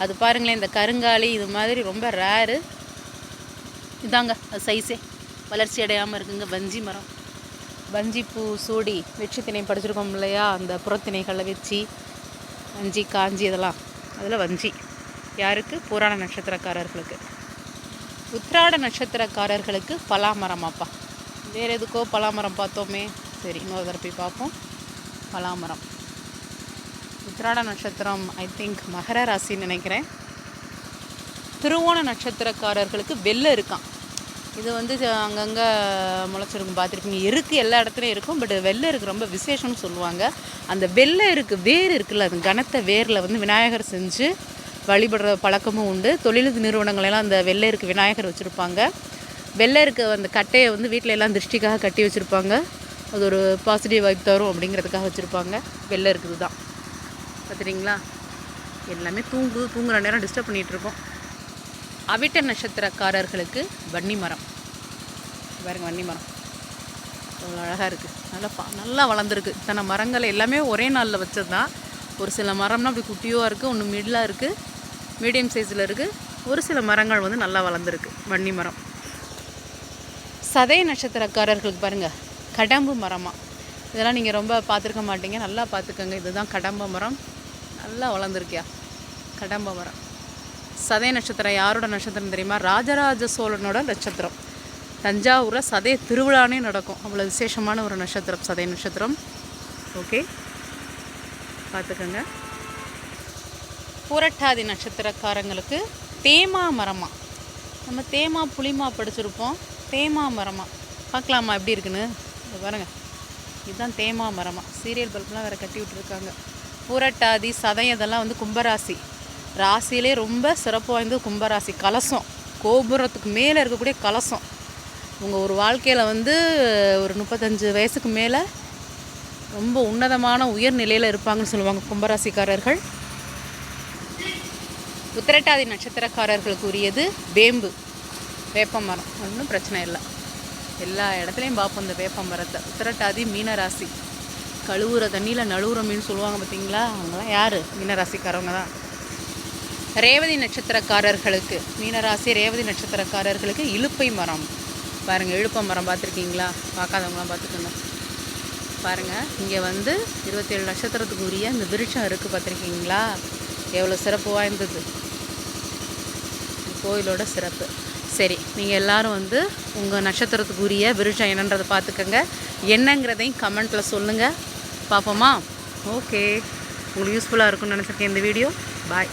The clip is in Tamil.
அது பாருங்களேன், இந்த கருங்காலி இது மாதிரி ரொம்ப ரேரு. இதாங்க அது சைஸே வளர்ச்சி அடையாமல் இருக்குங்க. வஞ்சி மரம், வஞ்சி பூ சூடி வெற்றி திணை படிச்சிருக்கோம் இல்லையா, அந்த புறத்திணைகளில் வச்சு வஞ்சி காஞ்சி இதெல்லாம், அதில் வஞ்சி யாருக்கு? புராண நட்சத்திரக்காரர்களுக்கு. உத்திராட நட்சத்திரக்காரர்களுக்கு பலாமரமாப்பா. வேறு எதுக்கோ பலாமரம் பார்த்தோமே, சரி இன்னொரு தடவை போய் பார்ப்போம். பலாமரம் உத்திராட நட்சத்திரம், ஐ திங்க் மகர ராசின்னு நினைக்கிறேன். திருவோண நட்சத்திரக்காரர்களுக்கு வெள்ளை இருக்கான். இது வந்து அங்கங்கே முளைச்சிருக்கும், பார்த்துருப்பீங்க. இருக்குது, எல்லா இடத்துலையும் இருக்கும். பட் வெள்ளை இருக்குது ரொம்ப விசேஷம்னு சொல்லுவாங்க. அந்த வெள்ளை இருக்குது வேர் இருக்குல்ல, அது கனத்த வேரில் வந்து விநாயகர் செஞ்சு வழிபடுற பழக்கமும் உண்டு. தொழில் நிறுவனங்களெல்லாம் அந்த வெள்ளை இருக்குது விநாயகர் வச்சுருப்பாங்க. வெள்ளை இருக்க அந்த கட்டையை வந்து வீட்டில் எல்லாம் திருஷ்டிக்காக கட்டி வச்சுருப்பாங்க. அது ஒரு பாசிட்டிவ் வைப் தரும் அப்படிங்கிறதுக்காக வச்சுருப்பாங்க. வெள்ளை இருக்குது தான் பார்த்துட்டிங்களா. எல்லாமே தூங்குற நேரம் டிஸ்டர்ப் பண்ணிகிட்ருக்கோம். அவிட்ட நட்சத்திரக்காரர்களுக்கு வன்னி மரம் பாருங்க. வன்னி மரம் அவ்வளோ அழகாக இருக்குது. நல்லா வளர்ந்துருக்கு. இத்தனை மரங்கள் எல்லாமே ஒரே நாளில் வச்சது தான். ஒரு சில மரம்னா அப்படி குட்டியாக இருக்குது, ஒன்று மிடிலாக இருக்குது, மீடியம் சைஸில் இருக்குது. ஒரு சில மரங்கள் வந்து நல்லா வளர்ந்துருக்கு. வன்னி மரம். சதய நட்சத்திரக்காரர்களுக்கு பாருங்கள், கடம்பு மரமாக. இதெல்லாம் நீங்கள் ரொம்ப பார்த்துருக்க மாட்டீங்க, நல்லா பார்த்துக்கோங்க. இதுதான் கடம்ப மரம், நல்லா வளர்ந்துருக்கியா கடம்ப மரம். சதய நட்சத்திரம் யாரோட நட்சத்திரம் தெரியுமா? ராஜராஜ சோழனோட நட்சத்திரம். தஞ்சாவூரில் சதய திருவிழானே நடக்கும். அவ்வளோ விசேஷமான ஒரு நட்சத்திரம் சதய நட்சத்திரம். ஓகே, பார்த்துக்கோங்க. புரட்டாதி நட்சத்திரக்காரங்களுக்கு தேமா மரமாக. நம்ம தேமா புளிமா படிச்சிருப்போம். தேமா மரமாக பார்க்கலாமா எப்படி இருக்குன்னு பாருங்கள். இதுதான் தேமா மரமாக. சீரியல் பல்பெலாம் வேறு கட்டி விட்டுருக்காங்க. புரட்டாதி சதயம் இதெல்லாம் வந்து கும்பராசி. ராசியிலே ரொம்ப சிறப்பு வாய்ந்தது கும்பராசி. கலசம், கோபுரத்துக்கு மேலே இருக்கக்கூடிய கலசம். உங்கள் ஒரு வாழ்க்கையில் வந்து ஒரு 35 வயசுக்கு மேலே ரொம்ப உன்னதமான உயர்நிலையில் இருப்பாங்கன்னு சொல்லுவாங்க கும்பராசிக்காரர்கள். உத்திரட்டாதி நட்சத்திரக்காரர்களுக்கு உரியது வேம்பு, வேப்ப மரம். ஒன்றும் பிரச்சனை இல்லை, எல்லா இடத்துலையும் பார்ப்போம் இந்த வேப்ப மரத்தை. உத்திரட்டாதி மீனராசி. கழுவுற தண்ணியில் நழுவுற மீன் சொல்லுவாங்க பார்த்தீங்களா, அவங்களாம் யார்? மீனராசிக்காரவங்க தான். ரேவதி நட்சத்திரக்காரர்களுக்கு, மீனராசி ரேவதி நட்சத்திரக்காரர்களுக்கு இலுப்பை மரம் பாருங்கள். இழுப்ப மரம் பார்த்துருக்கீங்களா? பார்க்காதவங்களாம் பார்த்துக்கோங்க. பாருங்கள், இங்கே வந்து 27 நட்சத்திரத்துக்கு உரிய இந்த விருட்சம் இருக்குது பார்த்துருக்கீங்களா? எவ்வளோ சிறப்பு வாய்ந்தது கோயிலோட சிறப்பு. சரி, நீங்கள் எல்லோரும் வந்து உங்கள் நட்சத்திரத்துக்கு உரிய விருட்சம் என்னன்றதை பார்த்துக்கோங்க. என்னங்கிறதையும் கமெண்ட்டில் சொல்லுங்கள், பார்ப்போமா? ஓகே, உங்களுக்கு யூஸ்ஃபுல்லாக இருக்கும்னு நினச்சிருக்கேன் இந்த வீடியோ. பாய்.